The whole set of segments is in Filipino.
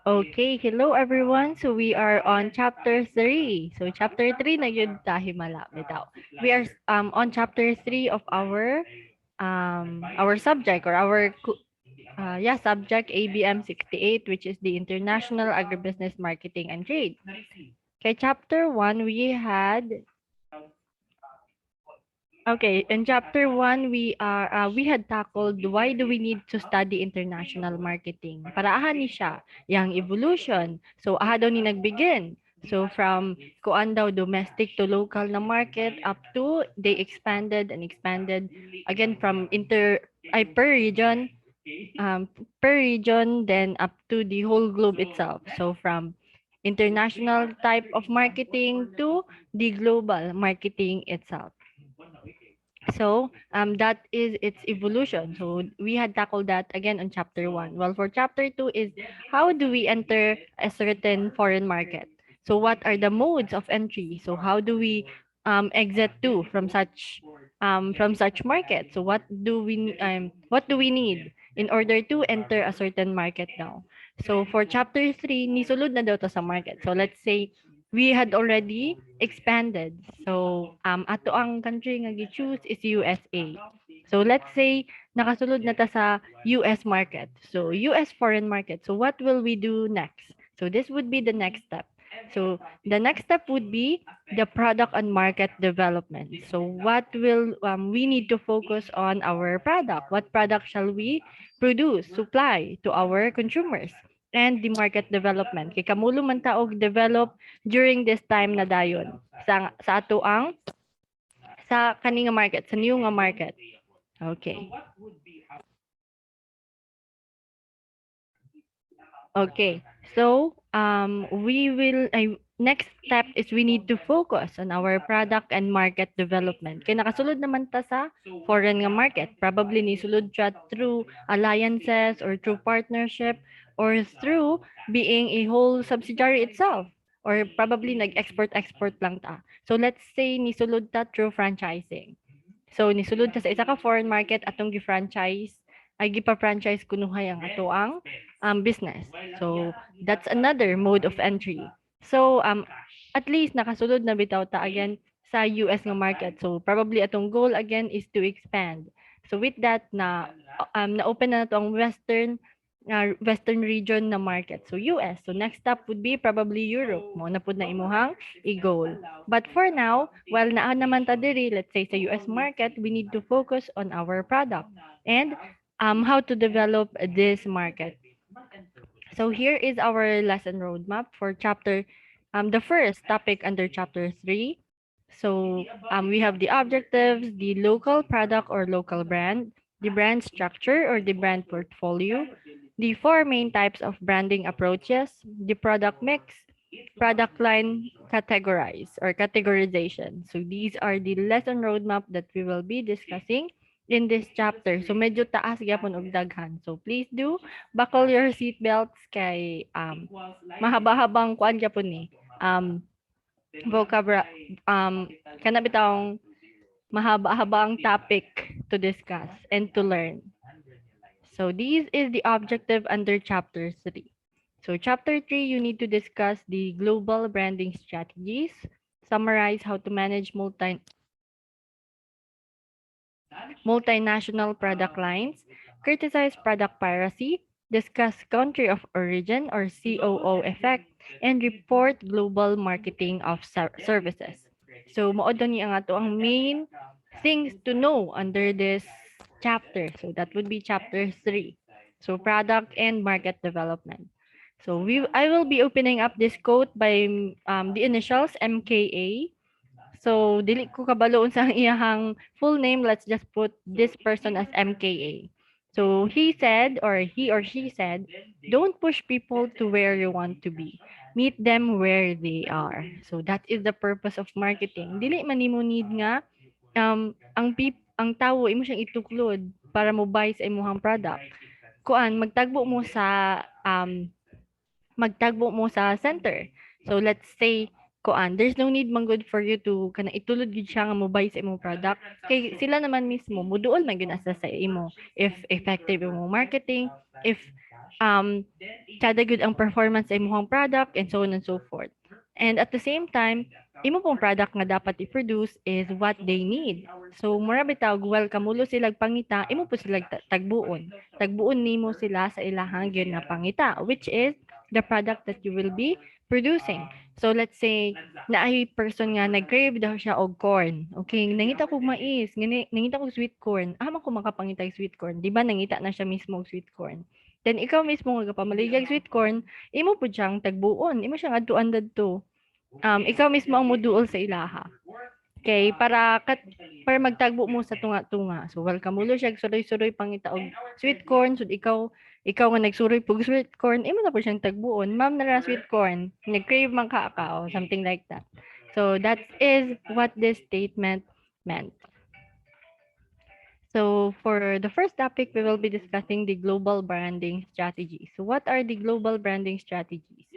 Okay, hello everyone. So we are on chapter 3. So chapter 3 na yun tayo mala bitaw. We are on chapter 3 of our subject or subject ABM 68, which is the International Agribusiness Marketing and Trade. Okay, chapter 1 in chapter 1 we had tackled why do we need to study international marketing. Para aha ni siya, yang evolution. So aha daw ni nagbigin. So from kuan daw domestic to local na market up to they expanded and expanded again from per region then up to the whole globe itself. So from international type of marketing to the global marketing itself. So that is its evolution. So we had tackled that again on chapter 1. Well, for chapter 2 is how do we enter a certain foreign market? So what are the modes of entry? So how do we exit to from such market? So what do we need in order to enter a certain market now? So for chapter 3, nisulod na daw to sa market. So let's say we had already expanded. So, ato ang country nga gi-choose is USA. So, let's say, nakasulod na ta sa US market. So, US foreign market. So, what will we do next? So, this would be the next step. So, the next step would be the product and market development. So, what will we need to focus on our product? What product shall we produce, supply to our consumers? And the market development. Kay kamulo man taog develop during this time na dayon sa ato ang sa kani nga market, sa new nga market. Okay. Okay. So, next step is we need to focus on our product and market development. Kaya nakasulod naman ta sa foreign nga market. Probably ni sulod siya through alliances or through partnership or through being a whole subsidiary itself. Or probably nag-export-export lang ta. So, let's say ni sulod ta through franchising. So, nisulod ta sa isa ka foreign market atong gi-franchise ay gipa-franchise kunuhay ang ato ang business. So, that's another mode of entry. So, at least nakasulod na bitaw ta again sa US nga market. So, probably atong goal again is to expand. So, with that na-open na to ang western region na market. So, US. So, next step would be probably Europe. Mo na pud na imuhang i-goal. But for now, while naa naman ta diri, let's say sa US market, we need to focus on our product and how to develop this market. So here is our lesson roadmap for the first topic under chapter 3. So we have the objectives, the local product or local brand, the brand structure or the brand portfolio, the four main types of branding approaches, the product mix, product line categorization. So these are the lesson roadmap that we will be discussing in this chapter. So medyo taas gyapon og daghan. So please do buckle your seat belts kay mahaba-habang kuan gyapon ni. Vocabra kana bitawng mahaba-haba ang topic to discuss and to learn. So this is the objective under chapter 3. So chapter 3, you need to discuss the global branding strategies, summarize how to manage multinational product lines, criticize product piracy, discuss country of origin or COO effect, and report global marketing of services. So maod ni ang ato ang main things to know under this chapter. So that would be chapter 3. So product and market development. So I will be opening up this quote by the initials MKA. So dili ko kabalo unsang iyahang full name. Let's just put this person as MKA. So he or she said, don't push people to where you want to be. Meet them where they are. So that is the purpose of marketing. Dili man nimo need nga ang tawo imo siyang ituklod para mo buy sa imong product. Kuan magtagbo mo sa center. So let's say there's no need man good for you to kana itulod gid siya nga mo buy sa imong product kay sila naman mismo muduol man gyud asa sa imo if effective imong marketing, if kada good ang performance sa imong product and so on and so forth. And at the same time, imo pong product nga dapat i-produce is what they need. So mura bitaw well kamulo sila pangita, imo po sila tagbuon. Tagbuon nimo sila sa ilahang gyud nga pangita, which is the product that you will be producing. So let's say na ay person nga nag-crave daw siya og corn. Okay, nangita ko mais, nangita ko sweet corn. Man ko makapangita yung sweet corn. Di ba nangita na siya mismo og sweet corn. Then ikaw mismo nga pamaligag sweet corn, imo pud siyang tagbuon, imo siyang adtuan dadto. Ikaw mismo ang moduol sa ilaha. Okay, para magtagbo mo sa tunga-tunga. So welcome mo siya suroy-suroy pangita og sweet corn, so ikaw nga nagsuroy pug sweet corn, imo na po siyang tagbuon. Ma'am na sweet corn, nag-crave man ka o something like that. So that is what this statement meant. So for the first topic, we will be discussing the global branding strategies. So what are the global branding strategies?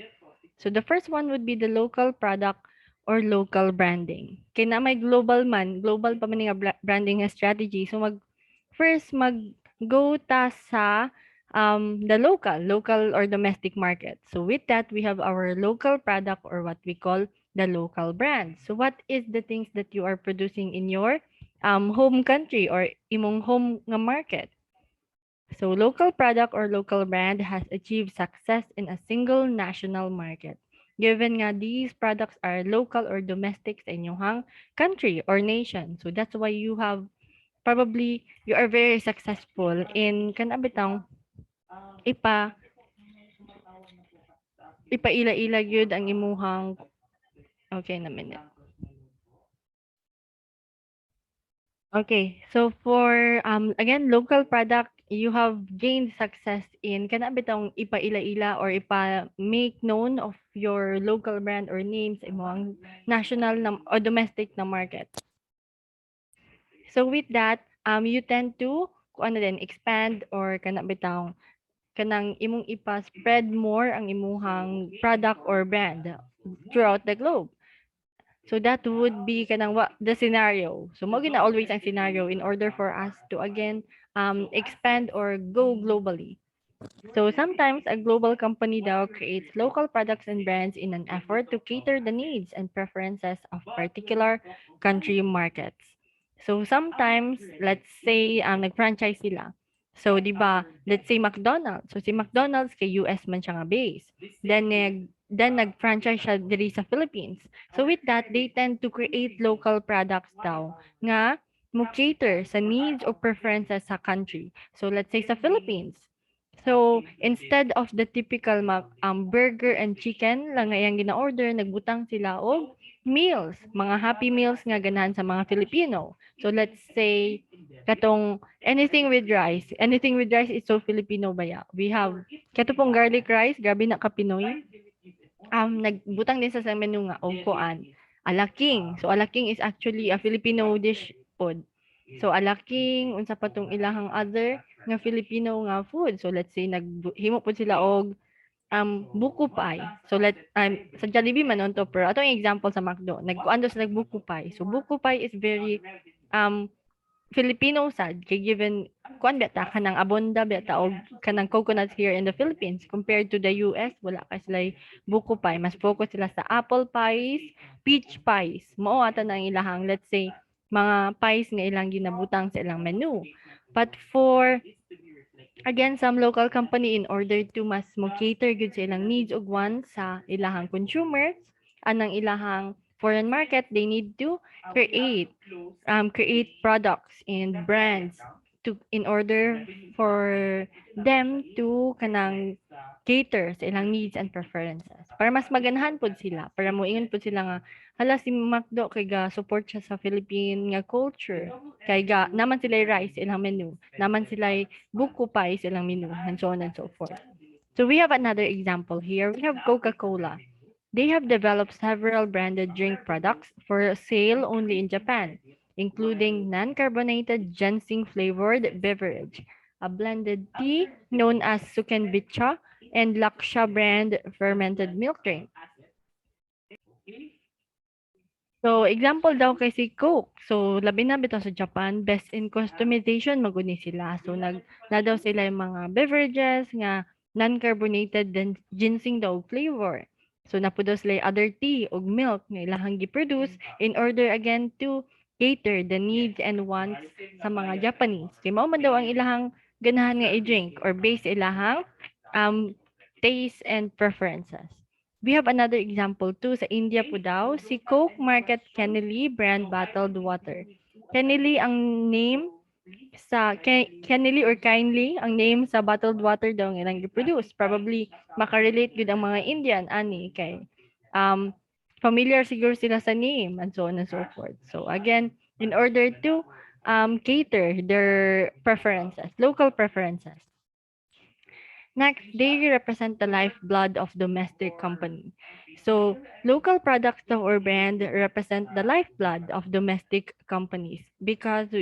So the first one would be the local product or local branding. Kaya na may global man, global pa man nga branding nga strategy. So mag go ta sa the local or domestic market. So with that, we have our local product or what we call the local brand. So what is the things that you are producing in your home country or imong home nga market? So local product or local brand has achieved success in a single national market. Given nga these products are local or domestic sa inyong country or nation. So that's why you are very successful in kanabitang ipaila-ila gyud ang imuhang okay na minute. Okay, so for again local product, you have gained success in kana bitong ipaila-ila or make known of your local brand or names imong national or domestic na market. So with that, you tend to expand or kana bitong kanang imong spread more ang imuhang product or brand throughout the globe. So that would be kanang the scenario. So mo gina always ang scenario in order for us to again expand or go globally. So sometimes a global company daw creates local products and brands in an effort to cater the needs and preferences of particular country markets. So sometimes, let's say, nag-franchise sila. So, di ba, let's say McDonald's. So, si McDonald's kay US man siya nga base. Then nag-franchise siya diri sa Philippines. So, with that, they tend to create local products daw nga mo cater sa needs or preferences sa country. So, let's say sa Philippines. So, instead of the typical burger and chicken lang nga iyang gina-order, nagbutang sila og meals, mga happy meals nga ganahan sa mga Filipino. So, let's say, katong anything with rice. Anything with rice is so Filipino ba ya? We have, kato pong garlic rice, grabe na ka Pinoy. Nagbutang din sa menu nga, og kuan, alaking. So, alaking is actually a Filipino dish pod. So, alaking, unsa pa tong ilahang other nga Filipino nga food. So, let's say, naghimo po sila og buko pie. So, sa Jollibee man on to, pero atong example sa McDo, nagkuan do sa buko pie. So, buko pie is very Filipino sad kay given kuan beta kanang abonda beta og kanang coconuts here in the Philippines compared to the US wala ka sila buko pie, mas focus sila sa apple pies, peach pies, mao ata nang ilahang let's say mga pies nga ilang ginabutang sa ilang menu. But for again some local company in order to mas mo cater gud sa ilang needs ug wants sa ilahang consumers anang ilahang foreign market, they need to create products and brands in order for them to kanang cater sa ilang needs and preferences. Para mas maganahan pod sila, para moingon pod sila nga hala si McDo kay ga support siya sa Philippine nga culture. Kay ga naman sila rice ilang menu, naman sila buko pie ilang menu, and so on and so forth. So we have another example here. We have Coca-Cola. They have developed several branded drink products for sale only in Japan, including non-carbonated ginseng-flavored beverage, a blended tea known as Sukenbicha, and Laksha brand fermented milk drink. So, example daw kay si Coke. So, labi na bitaw sa Japan, best in customization maguni sila. So, na daw sila yung mga beverages nga non-carbonated ginseng daw flavor. So napudos lay other tea og milk nga ilahang gi-produce in order again to cater the needs and wants sa mga Japanese. Kay mao man daw ang ilahang ganahan nga i-drink or base ilahang um, taste and preferences. We have another example too sa India po daw, si Coke market Kenneally brand bottled water. Kenneally ang name sa Kenneally or Kindly ang name sa bottled water daw nga ilang produce. Probably makarelate gud ang mga Indian ani kay um familiar siguro sila sa name and so on and so forth. So again, in order to cater their preferences, local preferences. Next, they represent the lifeblood of domestic company. So, local products daw or brand represent the lifeblood of domestic companies because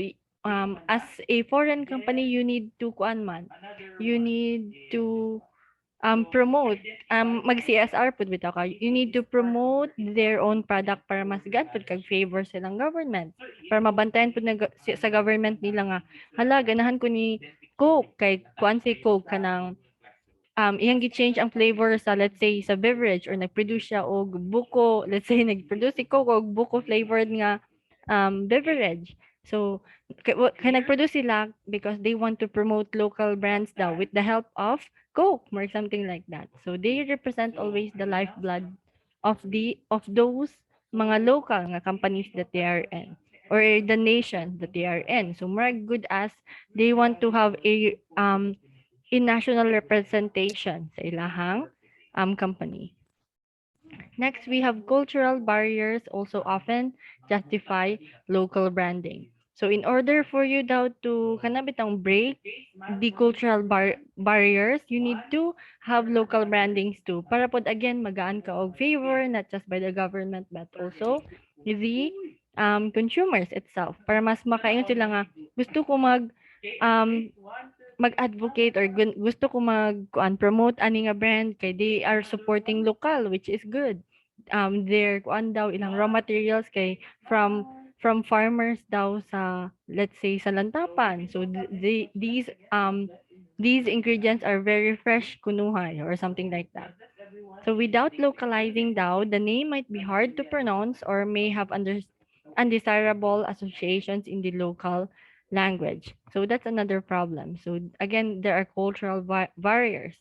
as a foreign company, you need to kuan man. You need to promote mag-CSR pud bitaw ka. You need to promote their own product para mas pud kag favor silang government. Para mabantayan pud sa government nila nga hala ganahan ko ni Coke kay kuan si Coke kanang iyang gi-change ang flavor sa let's say sa beverage or nag-produce siya og buko, let's say nag-produce si Coke og buko flavored nga beverage. So nag-produce sila because they want to promote local brands daw with the help of Coke or something like that. So they represent always the lifeblood of those mga local nga companies that they are in or the nation that they are in. So more good as they want to have a in national representation sa ilahang company. Next, we have cultural barriers also often justify local branding. So in order for you daw to kanabitang break the cultural barriers, you need to have local brandings too. Para pod again magaan ka og favor not just by the government but also the consumers itself. Para mas makaingon sila nga gusto ko um, mag-advocate or gusto ko promote ani nga brand kay they are supporting local which is good. Their kuan daw ilang raw materials kay from farmers daw sa let's say sa lantapan. So these ingredients are very fresh kunuhay or something like that. So without localizing daw, the name might be hard to pronounce or may have undesirable associations in the local language. So that's another problem. So again, there are cultural barriers.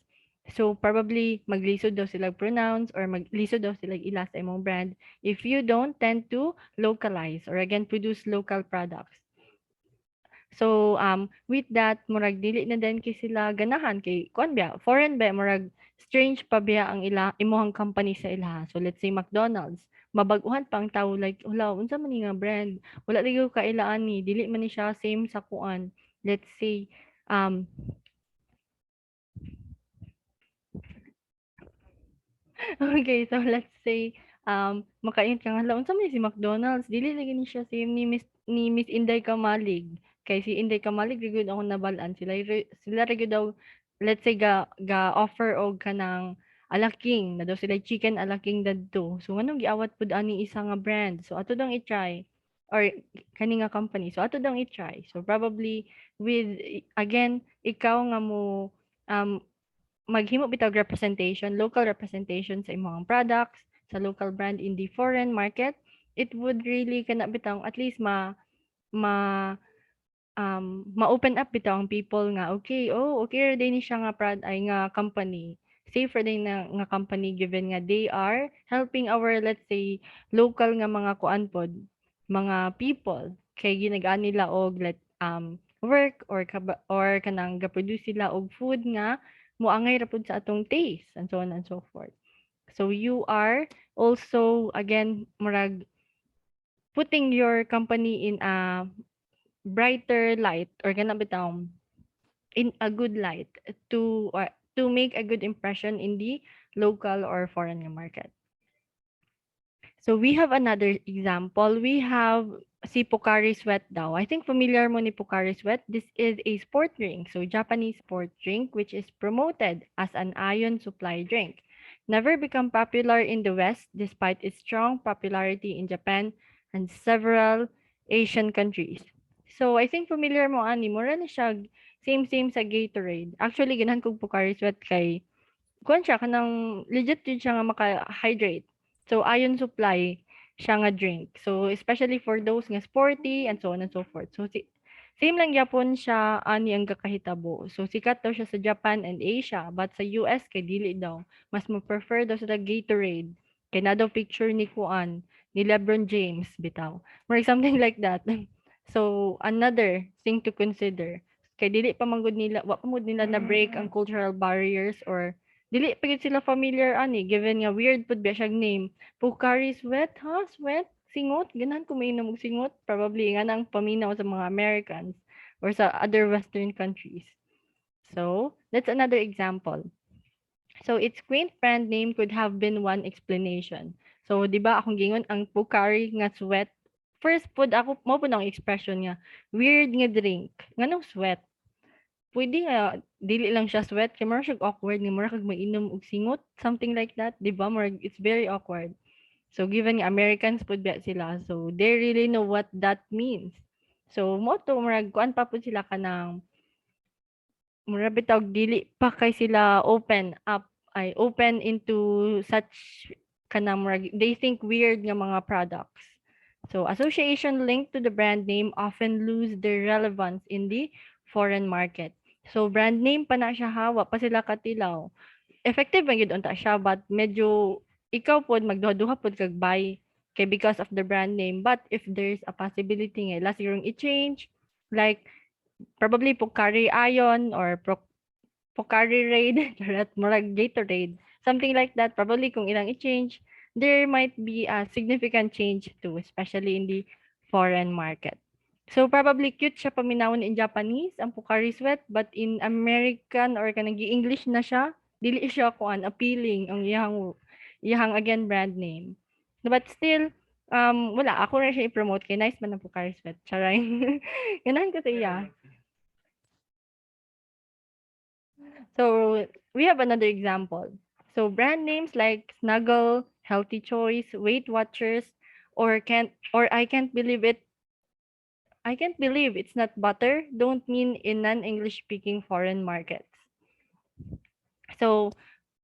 So probably maglisod daw sila pronounce or maglisod daw sila ila sa imong brand if you don't tend to localize or again produce local products. So with that murag dili na din kay sila ganahan kay kuan biya foreign ba murag strange pa biya ang imuhang company sa ilaha. So let's say McDonald's mabag-uhan pa ang tawo like hala unsa man ni nga brand wala ligaw ka ilaan ni dili man ni siya same sa kuan let's say um okay, so let's say, makaingon ka nga, "Hala, unsa man ni si McDonald's, dili lagi ni siya same ni Miss Inday Kamalig." Kay si Inday Kamalig ra gyud akong nabal-an, sila ra gyud daw, let's say ga-offer og kanang alaking, na daw sila chicken alaking dadto. So nganong giawat pud ani isa nga brand, so ato dang i-try or kani nga company, so ato dang i-try. So probably with again, ikaw nga mo, um maghimo bitaw representation, local representation sa imong products, sa local brand in the foreign market, it would really kana bitaw at least ma ma-open up bitaw ang people nga okay, oh okay ra din ni siya nga ay nga company. Safe ra din nga company given nga they are helping our let's say local nga mga kuan pod, mga people kay ginagaan nila og work or kanang ga-produce sila og food nga moangay ra pud sa atong taste and so on and so forth. So you are also again murag putting your company in a brighter light or kana bitaw in a good light to make a good impression in the local or foreign market. So we have another example. We have si Pocari Sweat daw. I think familiar mo ni Pocari Sweat. This is a sport drink. So Japanese sport drink which is promoted as an iron supply drink. Never become popular in the West despite its strong popularity in Japan and several Asian countries. So I think familiar mo ani mo ra ni siya same sa Gatorade. Actually ganahan kog Pocari Sweat kay kuan siya kanang legit jud siya nga maka-hydrate. So iron supply siya nga drink. So especially for those nga sporty and so on and so forth. So same lang gyapon siya ani ang kakahitabo. So sikat daw siya sa Japan and Asia, but sa US kay dili daw. Mas mo prefer daw sa Gatorade. Kay na daw picture ni kuan ni LeBron James bitaw. Or something like that. So another thing to consider. Kay dili pa manggod nila, wa pa mod nila na break ang cultural barriers or dili pa gid sila familiar ani given nga weird pud ba siyang name. Pocari Sweat, ha? Sweat? Singot? Ganahan ko mainom og singot. Probably nga nang paminaw sa mga Americans or sa other Western countries. So, that's another example. So, its quaint brand name could have been one explanation. So, di ba akong gingon ang Pocari nga sweat. First pud ako mo pud ang expression nga weird nga drink. Nganong sweat? Pwede nga dili lang siya sweat kay mura siya awkward nga mura kag mainom og singot, something like that, 'di ba? Mura it's very awkward. So given nga Americans pud ba sila, so they really know what that means. So mo to murag kuan pa pud sila kanang mura bitaw dili pa kay sila open up ay open into such kanang murag they think weird nga mga products. So association linked to the brand name often lose their relevance in the foreign market. So brand name pa na siya hawa pa sila katilaw. Effective man gyud unta siya but medyo ikaw pod magduha-duha pod kag buy kay because of the brand name. But if there's a possibility nga last year i-change like probably Pocari Ion or Pocari Raid, charot, murag Gatorade, something like that. Probably kung ilang i-change, there might be a significant change too, especially in the foreign market. So probably cute siya paminawon in Japanese, ang Pocari Sweat, but in American or kanang English na siya, dili siya kuan appealing ang iyang again brand name. But still, wala ako na siya i-promote kay nice man ang Pocari Sweat. Charay. Ganahan ko sa iya. So we have another example. So brand names like Snuggle, Healthy Choice, Weight Watchers, or I can't believe it's not butter don't mean in non-English speaking foreign markets. So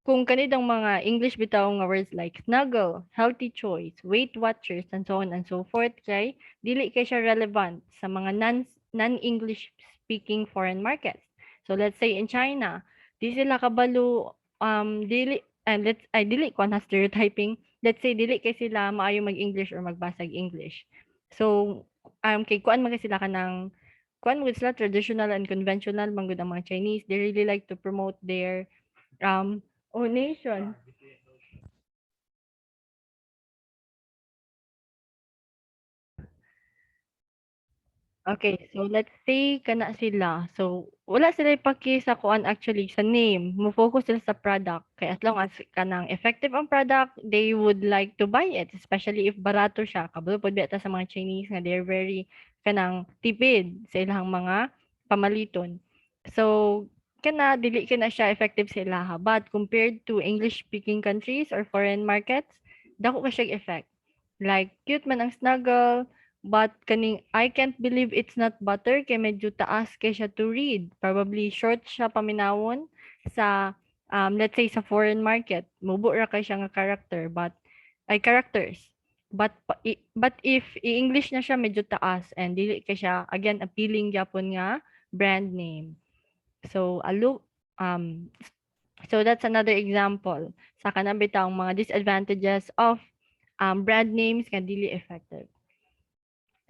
kung kanidang mga English bitaw nga words like snuggle, healthy choice, Weight Watchers, and so on and so forth, kay dili kay siya relevant sa mga non-English speaking foreign markets. So let's say in China, di sila kabalo dili and dili ko na stereotyping. Let's say dili kay sila maayo mag-English or magbasag English. So kay kuan man kay sila kanang kuan mo sila traditional and conventional manggod ang mga Chinese. They really like to promote their nation. Okay, so let's say kana sila. So wala sila ipaki sa kuan actually sa name. Mo-focus sila sa product. Kaya as long as kanang effective ang product, they would like to buy it, especially if barato siya. Kabalo pod beta sa mga Chinese nga they're very kanang tipid sa ilang mga pamaliton. So kana dili kana siya effective sa ilaha. But compared to English speaking countries or foreign markets, dako ka siya effect. Like cute man ang snuggle, but kaning I can't believe it's not butter kay medyo taas kay siya to read. Probably short siya paminawon sa let's say sa foreign market. Mubo ra kay siya nga character but ay characters. But if i-English na siya medyo taas and dili kay siya again appealing gyapon nga brand name. So um so that's another example sa kanang bitang mga disadvantages of brand names nga dili effective.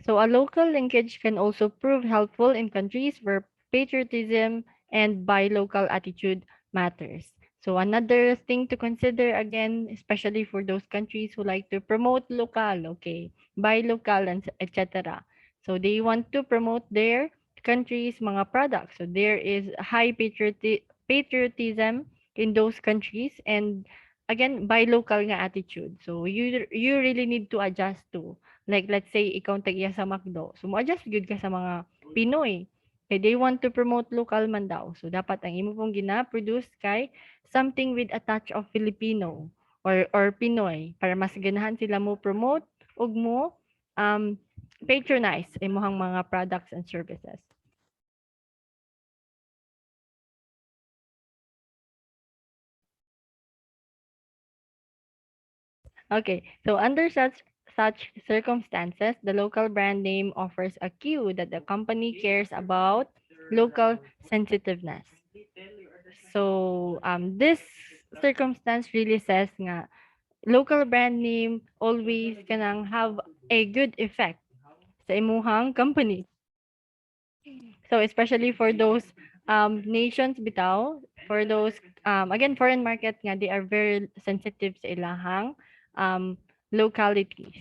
So a local linkage can also prove helpful in countries where patriotism and buy local attitude matters. So another thing to consider again, especially for those countries who like to promote local, okay, buy local and etc. So they want to promote their country's mga products. So there is high patriotism in those countries and again buy local nga attitude. So you really need to adjust to. Like, let's say, ikaw tag-iya sa McDo. So, mo-adjust gyud ka sa mga Pinoy. Kay they want to promote local man daw. So, dapat ang imo pong gina-produce kay something with a touch of Filipino or Pinoy para mas ganahan sila mo promote ug mo um, patronize imuhang mga products and services. Okay, so under such circumstances, the local brand name offers a cue that the company cares about local sensitiveness. So this circumstance really says nga local brand name always kanang have a good effect sa imuhang company. So especially for those nations bitaw, for those again foreign market nga they are very sensitive sa ilahang um, localities.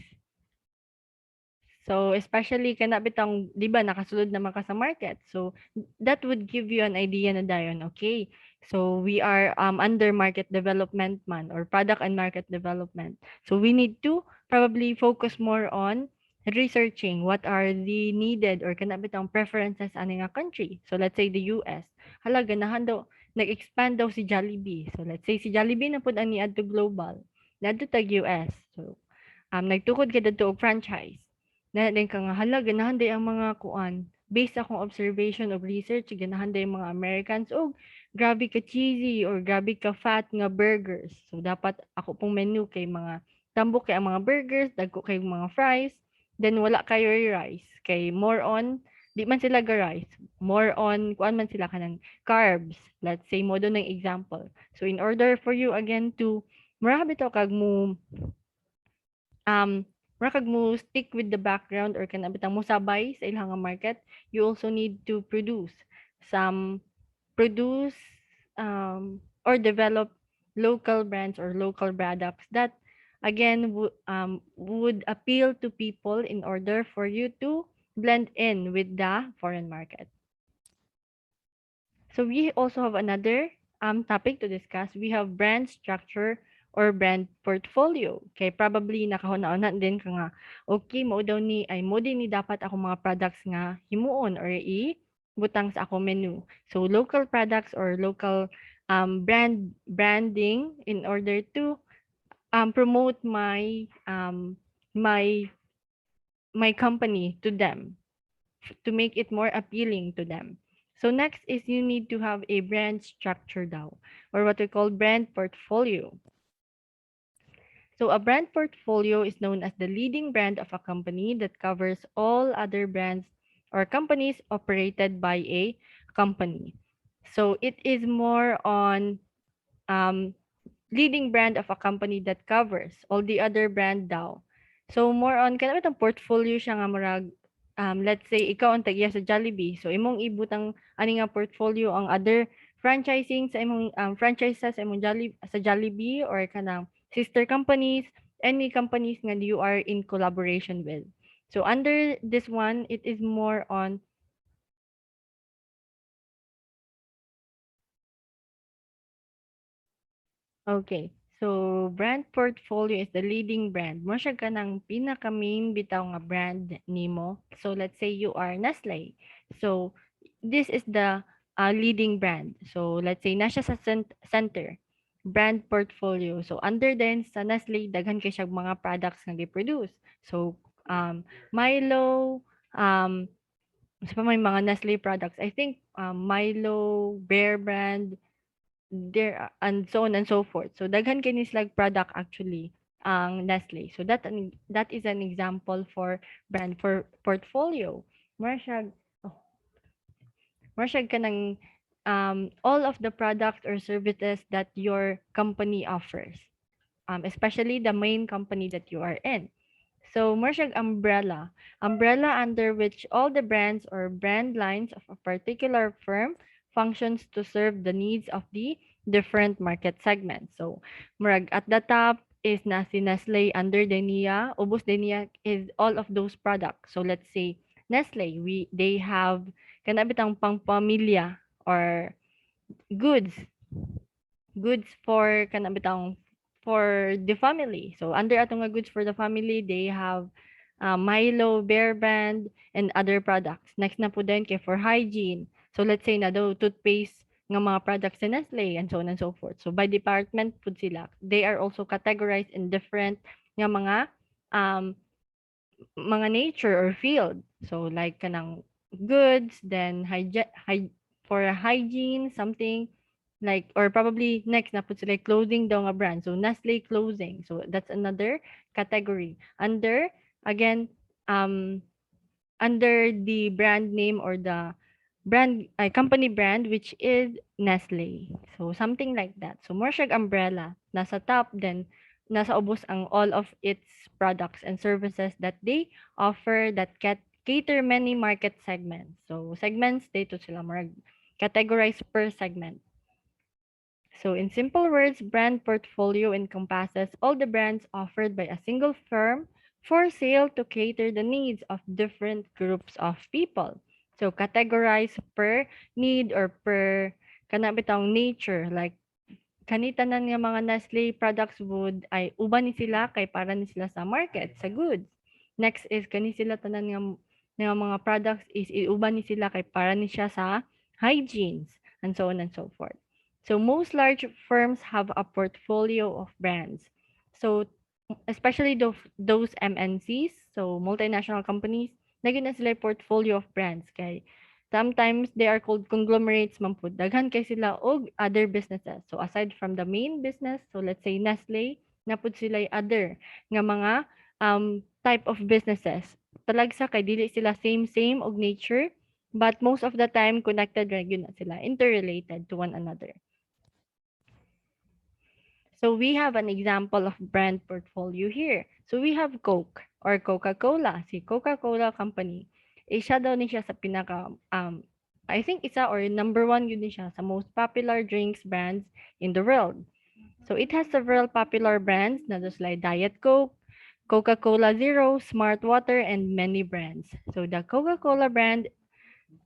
So especially kana bitang 'di ba nakasulod naman ka sa market. So that would give you an idea na dayon okay. So we are under market development man or product and market development. So we need to probably focus more on researching what are the needed or kana bitang preferences ani nga country. So let's say the US. Hala ganahan daw nag-expand daw si Jollibee. So let's say si Jollibee na pud ani adto global. Nadto tag US. So nagtukod ka dito og franchise. Na din ka nga hala ganahan day ang mga kuan. Based akong observation of research, ganahan day mga Americans og grabe ka cheesy or grabe ka fat nga burgers. So dapat ako pong menu kay mga tambok kay ang mga burgers, dagko kay mga fries, then wala kayo rice. Kay more on di man sila ga rice, more on kuan man sila kanang carbs. Let's say mo do ng example. So in order for you again to marami to kag mo um mura kag mo stick with the background or kana bitang mo sabay sa ilang nga market, you also need to some produce or develop local brands or local products that again would appeal to people in order for you to blend in with the foreign market. So we also have another topic to discuss. We have brand structure or brand portfolio. Okay, probably nakahuna-una din ka nga, okay, mo daw ni, ay mo din ni dapat ako mga products nga himuon or butang sa ako menu. So local products or local branding in order to promote my my company to them, to make it more appealing to them. So next is you need to have a brand structure daw, or what we call brand portfolio. So a brand portfolio is known as the leading brand of a company that covers all other brands or companies operated by a company. So it is more on um, leading brand of a company that covers all the other brand daw. So more on kana bitang portfolio siya nga murag let's say ikaw ang tagiya sa Jollibee. So imong ibutang ani nga portfolio ang other franchising sa imong franchises sa imong Jollibee or kanang sister companies, any companies nga you are in collaboration with. So under this one, it is more on okay. So, brand portfolio is the leading brand. Mo siya kanang pinaka-main bitaw nga brand nimo. So, let's say you are Nestle. So, this is the leading brand. So, let's say na siya sa center brand portfolio. So, under din sa Nestle, daghan kay siya mga products nga gi-produce. So, Milo, sa pa may mga Nestle products. I think Milo, Bear Brand, there and so on and so forth. So daghan kini slag product actually ang Nestle. So that is an example for brand for portfolio. Mura siya oh, mura siya kanang all of the products or services that your company offers. Especially the main company that you are in. So, more siyang umbrella. Umbrella under which all the brands or brand lines of a particular firm functions to serve the needs of the different market segments. So, murag at the top is na si Nestle under the niya, ubos din niya is all of those products. So, let's say Nestle, they have kanabitang pangpamilya or goods goods for kanang bitang for the family. So under atong nga goods for the family, they have Milo, Bear Brand, and other products. Next na po din kay for hygiene. So let's say na daw toothpaste nga mga products sa Nestle and so on and so forth. So by department po sila. They are also categorized in different nga um mga nature or field. So like kanang goods, then for hygiene, something Like, or probably next na po sila clothing daw nga brand. So Nestle clothing. So that's another category. Again, um under the brand name or the company brand, which is Nestle. So something like that. So more siyang umbrella. Nasa top, then nasa ubos ang all of its products and services that they offer that cater many market segments. So segments dito sila more categorized per segment. So in simple words, brand portfolio encompasses all the brands offered by a single firm for sale to cater the needs of different groups of people. So categorize per need or per kanabitang nature, like kani tanan nga mga Nestle products would ay uban ni sila kay para ni sila sa market sa goods. Next is kani sila tanan nga mga products is iuban ni sila kay para ni siya sa hygienes and so on and so forth. So most large firms have a portfolio of brands. So especially those MNCs, so multinational companies, nagyan na sila portfolio of brands kay sometimes they are called conglomerates man pud. Daghan kay sila og other businesses. So aside from the main business, so let's say Nestle, napud sila other nga mga type of businesses. Talagsa kay dili sila same og nature, but most of the time connected ra gyud na sila, interrelated to one another. So we have an example of brand portfolio here. So we have Coke or Coca-Cola, si Coca-Cola Company. Siya daw ni siya sa pinaka I think isa or number one yun ni siya sa most popular drinks brands in the world. So it has several popular brands na just like Diet Coke, Coca-Cola Zero, Smart Water, and many brands. So the Coca-Cola brand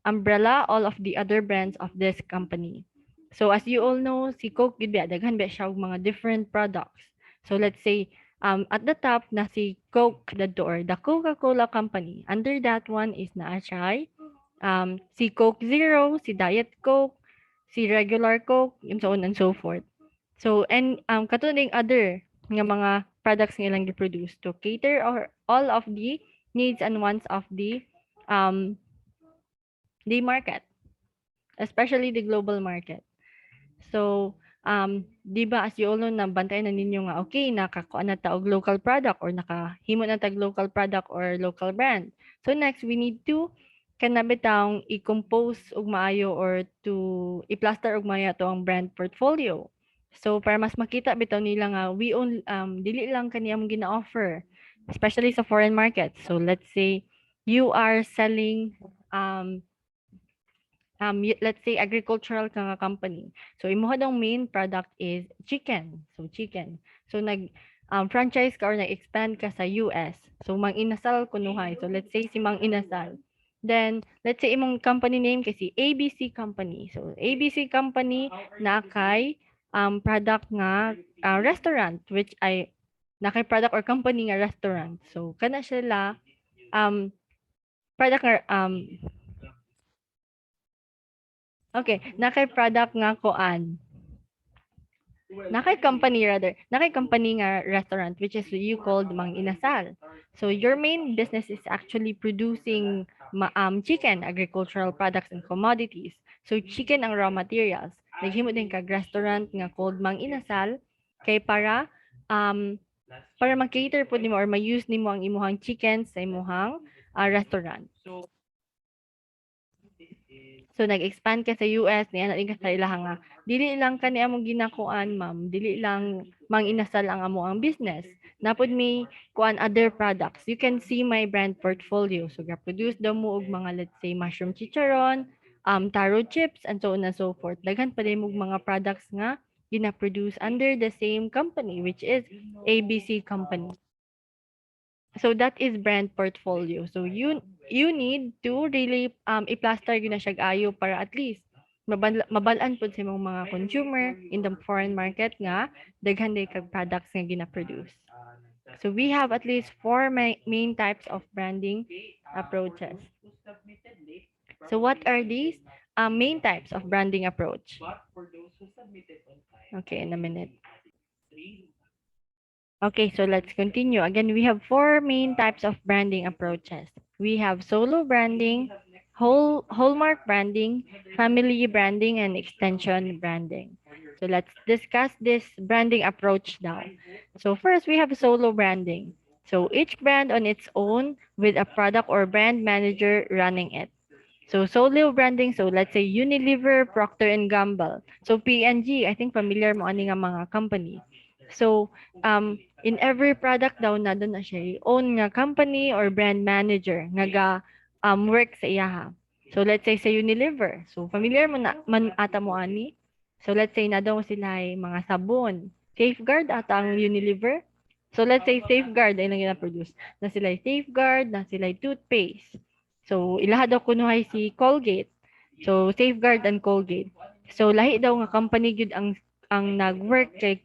umbrella all of the other brands of this company. So as you all know, si Coke gid ba daghan ba siya og mga different products. So let's say at the top na si Coke dadto or the Coca-Cola company. Under that one is naa siya si Coke Zero, si Diet Coke, si regular Coke, and so on and so forth. So and katulad other nga mga products nga ilang gi-produce to cater or all of the needs and wants of um the market, especially the global market. So, 'di ba as you all know nabantayan na ninyo nga okay nakakuha na ta og local product or nakahimo na tag local product or local brand. So next we need to kanabitang i-compose og maayo or to i-plaster og maayo to ang brand portfolio. So para mas makita bitaw nila nga we only dili lang kaniyang gina-offer especially sa foreign markets. So let's say you are selling let's say agricultural ka nga company. So imuha dong main product is chicken. So chicken. So nag franchise ka or nag-expand ka sa US. So Mang Inasal kunuhay. So let's say si Mang Inasal. Then let's say imong company name kasi ABC Company. So ABC Company na kay product nga restaurant which ay na kay product or company nga restaurant. So kana sila product nga okay, nakay product nga kuan. Nakay company rather. Nakay company nga restaurant which is you called Mang Inasal. So your main business is actually producing chicken, agricultural products and commodities. So chicken ang raw materials. Naghimo din kag restaurant nga called Mang Inasal kay para ma-cater pud nimo or ma-use nimo ang imuhang chicken sa imuhang restaurant. So nag-expand ka sa US, niana din ka sa ilahang nga dili lang kani among ginakuan ma'am, dili lang Mang Inasal ang amo ang business. Napod may kuan other products. You can see my brand portfolio. So ga-produce daw mo og mga let's say mushroom chicharon, taro chips and so on and so forth. Daghan pa din mo mga products nga gina-produce under the same company which is ABC company. So that is brand portfolio. So you need to really i-plaster gyud na siya ayo para at least mabalaan pud sa imong mga consumer in the foreign market nga daghan day kag products nga gina-produce. So we have at least four main types of branding approaches. So what are these main types of branding approach? Okay, in a minute. Okay, so let's continue. Again, we have four main types of branding approaches. We have solo branding, hallmark branding, family branding, and extension branding. So let's discuss this branding approach now. So first, we have solo branding. So each brand on its own with a product or brand manager running it. So solo branding, so let's say Unilever, Procter and Gamble. So P&G, I think familiar mo ani nga mga company. So in every product daw na doon na siya own nga company or brand manager nga ga work sa iyaha. So let's say sa Unilever. So familiar mo na man ata mo ani. So let's say na daw sila ay mga sabon. Safeguard ata ang Unilever. So let's say Safeguard ay nang gina-produce. Na sila ay Safeguard, na sila ay toothpaste. So ilaha daw kunuhay si Colgate. So Safeguard and Colgate. So lahi daw nga company gyud ang nag-work kay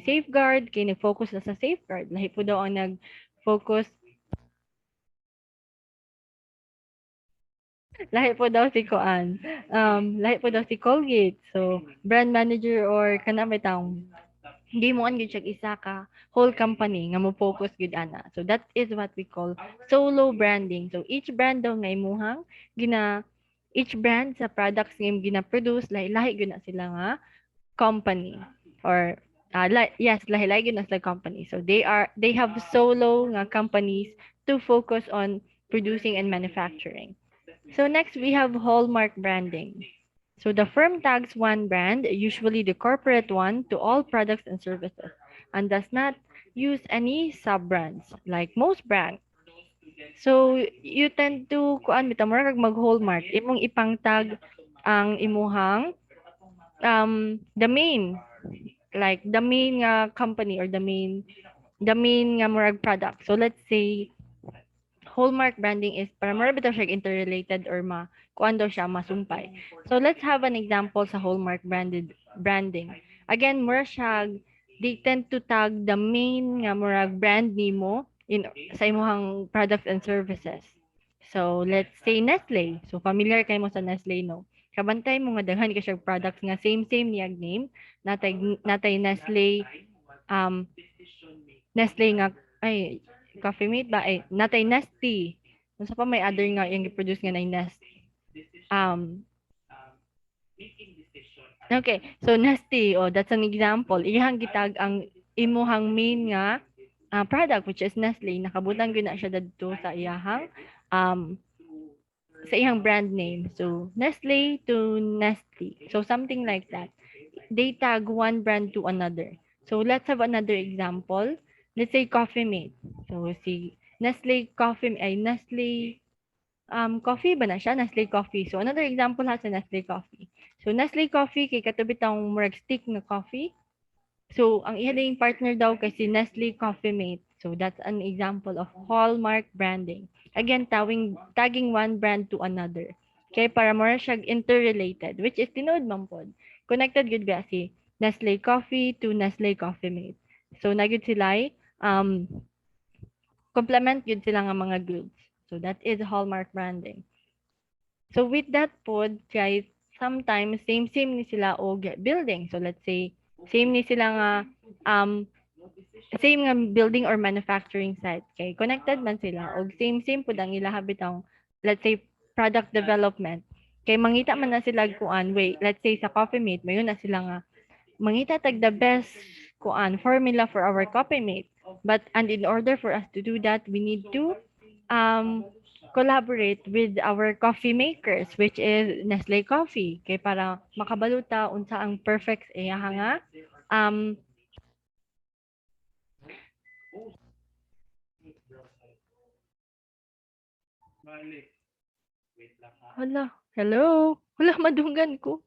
Safeguard, kay nag-focus na sa Safeguard. Lahi po daw ang nag-focus, lahi po daw si Koan. Lahi po daw si Colgate. So brand manager or kana bitang hindi mo gyud siya isa ka whole company nga mo focus gyud ana. So that is what we call solo branding. So each brand daw nga imuhang each brand sa products nga gina-produce lahi-lahi gyud na sila nga company or yes, lahi-lahi gyud na sila company. So they have solo nga companies to focus on producing and manufacturing. So next we have hallmark branding. So the firm tags one brand, usually the corporate one, to all products and services and does not use any sub-brands like most brands. So you tend to kuan bitaw mura kag mag-hallmark imong ipangtag ang imuhang the main like the main company or the main nga murag product. So let's say hallmark branding is para mura bitaw siya interrelated or kuan daw siya masumpay. So let's have an example sa hallmark branding. Again, mura siya they tend to tag the main nga murag brand nimo in sa imong products and services. So let's say Nestle. So familiar kay mo sa Nestle no. Kabantay mo nga daghan ka siya products nga same niyag name. Natay Nestle um Nestle nga ay Coffee Mate ba ay natay Nestea. Unsa pa may other nga yung i-produce nga na Nest. Um okay, so Nestea, oh that's an example. Iyang gitag ang imuhang main nga product which is Nestle nakabutang gyud na siya dadto um sa iyang brand name. So Nestle to Nestle. So something like that. They tag one brand to another. So let's have another example. Let's say Coffee Mate. So si Nestle Coffee ay Nestle coffee ba na siya? Nestle Coffee. So another example ha sa Nestle Coffee. So Nestle Coffee kay katubit ang murag stick na coffee. So ang ihaling partner daw kay si Nestle Coffee Mate. So that's an example of hallmark branding. Again, tagging one brand to another. Kay para more siya interrelated, which is tinuod man pod. Connected gud ba si Nestle Coffee to Nestle Coffee Mate. So nagyud sila complement yun sila nga mga goods. So that is hallmark branding. So with that pod, guys, sometimes same ni sila og building. So let's say same ni sila nga um same nga building or manufacturing site. Kay connected man sila og same pud ang ila habitang let's say product development. Kay mangita man na sila kuan, wait, let's say sa Coffee Mate, mayon na sila nga mangita tag the best kuan formula for our Coffee Mate. But and in order for us to do that, we need to um collaborate with our coffee makers which is Nestle Coffee kay para makabaluta unsa ang perfect iya nga um hala hello madunggan ko